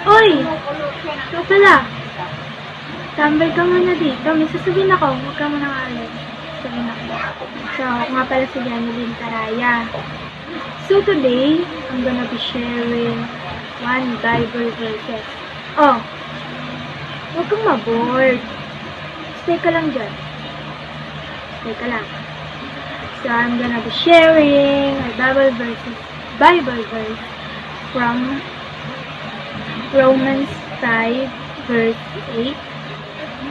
Oy! Ikaw pala. Tambay ka muna dito. May sasabihin ako. Huwag ka muna kaalis. Sasabihin ako. So, ako nga pala si Janeline Taraya. So, today, I'm gonna be sharing one Bible verses. Oh! Huwag kang ma-bored. Stay ka lang dyan. Stay ka lang. So, I'm gonna be sharing a Bible verse from Romans 5, verse 8.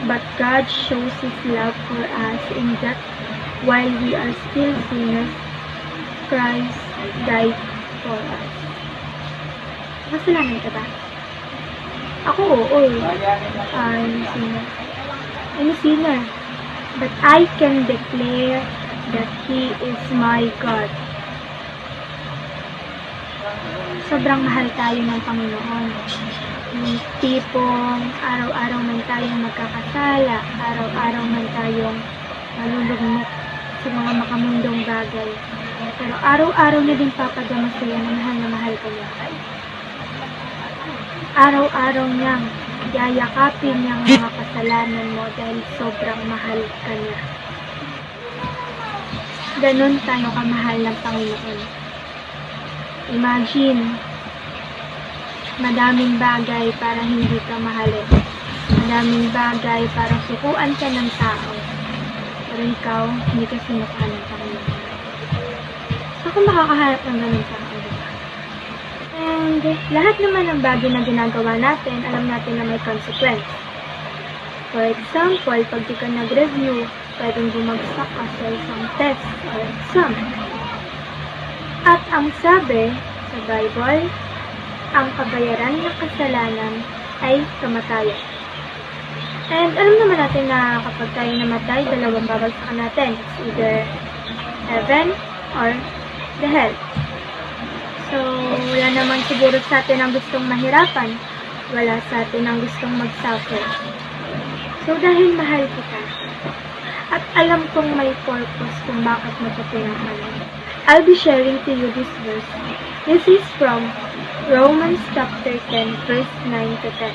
But God shows His love for us in that while we are still sinners, Christ died for us. Kasalanan ka ba? Ako, oo. I'm a sinner. But I can declare that He is my God. Sobrang mahal tayo ng Panginoon. Yung tipong araw-araw man tayong magkakasala, araw-araw man tayong malulugmok sa mga makamundong bagay. Pero araw-araw niya din papadama sa'yo na mahal ka niya. Araw-araw niyang yayakapin niyang mga kasalanan mo dahil sobrang mahal ka niya. Ganun tayo kamahal ng Panginoon. Imagine, madaming bagay para hindi ka mahalin. Madaming bagay para sukuan ka ng tao. Pero ikaw, hindi ka sinukuan ng Panginoon. Ako makakahanap ng ganun tao, diba? And lahat naman ng bagay na ginagawa natin, alam natin na may consequence. For example, pag di ka nag-review, pwedeng bumagsak ka sa isang test or exam. At ang sabi sa Bible, ang kabayaran ng kasalanan ay kamatayan. And alam naman natin na kapag tayo namatay, dalawang babagsakan natin. It's either heaven or the hell. So, wala naman siguro sa atin ang gustong mahirapan. Wala sa atin ang gustong mag-suffer. So, dahil mahal kita, at alam kong may purpose kung bakit mo ito pinakalan, I'll be sharing to you this verse. This is from Romans chapter 10, verse 9 to 10.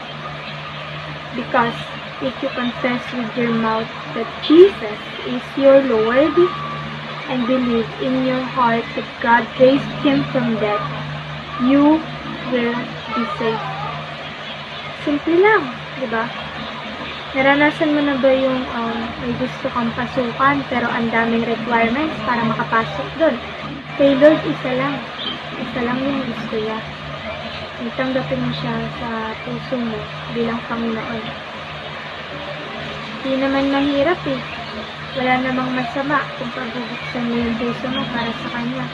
Because if you confess with your mouth that Jesus is your Lord and believe in your heart that God raised Him from death, you will be saved. Simple lang, di ba? Naranasan mo na ba yung may gusto kang pasukan pero ang daming requirements para makapasok doon? Kay Lord, isa lang. Isa lang yung gusto niya. Itanggapin mo siya sa puso mo bilang Panginoon. Hindi naman mahirap eh. Wala namang masama kung pagbubuksan mo yung puso mo para sa Kanya.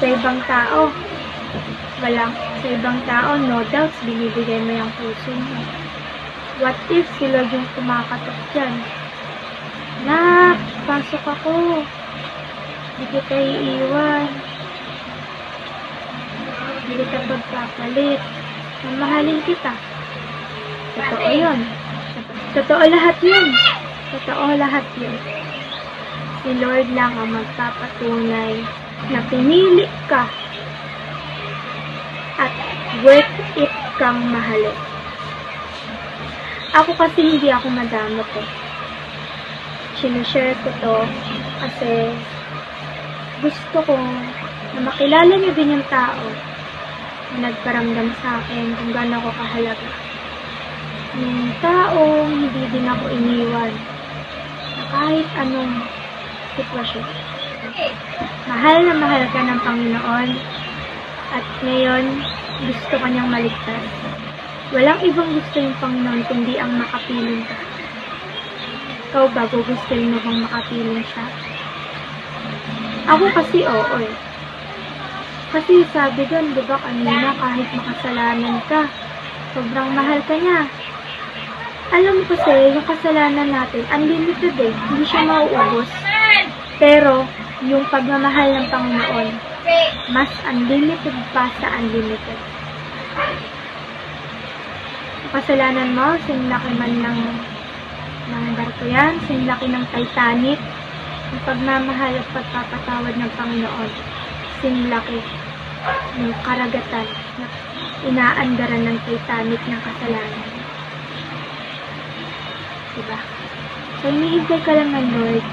Sa ibang tao, sa ibang tao, no doubts, binibigay mo yung puso mo. What if sila yung kumakatok dyan? Nak, pasok ako. Hindi kita iiwan. Hindi kita pagpapalit. Mamahalin kita. Totoo yun. Totoo lahat yun. Totoo lahat yun. Si Lord lang ang magpapatunay na pinili ka at worth it kang mahalin. Ako kasi hindi ako madamot eh. Sinishare ko to kasi gusto ko na makilala niyo din yung tao na nagparamdam sa akin kung gaano ako kahalaga. Yung taong hindi din ako iniwan na kahit anong sitwasyon. Mahal na mahal ka ng Panginoon at ngayon gusto ka niyang maligtas. Walang ibang gusto yung Panginoon kundi ang makapiling ka. Ikaw ba, gugustuhin mo bang makapiling siya? Ako kasi oo eh. Kasi sabi doon, diba kanina, kahit makasalanan ka, sobrang mahal ka niya. Alam mo kasi, yung kasalanan natin, unlimited eh. Hindi siya mauubos. Pero, yung pagmamahal ng Panginoon, mas unlimited pa sa unlimited. Kasalanan mo, sinlaki man ng barko yan, sinlaki ng Titanic, yung pagmamahal at pagpapatawad ng Panginoon, sinlaki ng karagatan na inaandaran ng Titanic ng kasalanan. Diba? So, iniintay ka lang ng Lord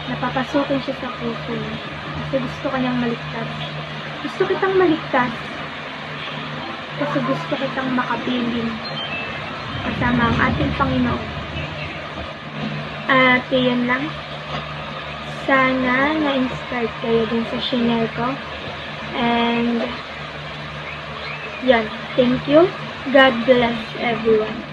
na papasukin siya sa puso mo. Kasi gusto ka niyang maligtas. Gusto kitang maligtas. Kasi gusto kitang makapiling kasama ang ating Panginoon. At yan lang. Sana na-inspired kayo dun sa shinare ko. And yan. Thank you. God bless everyone.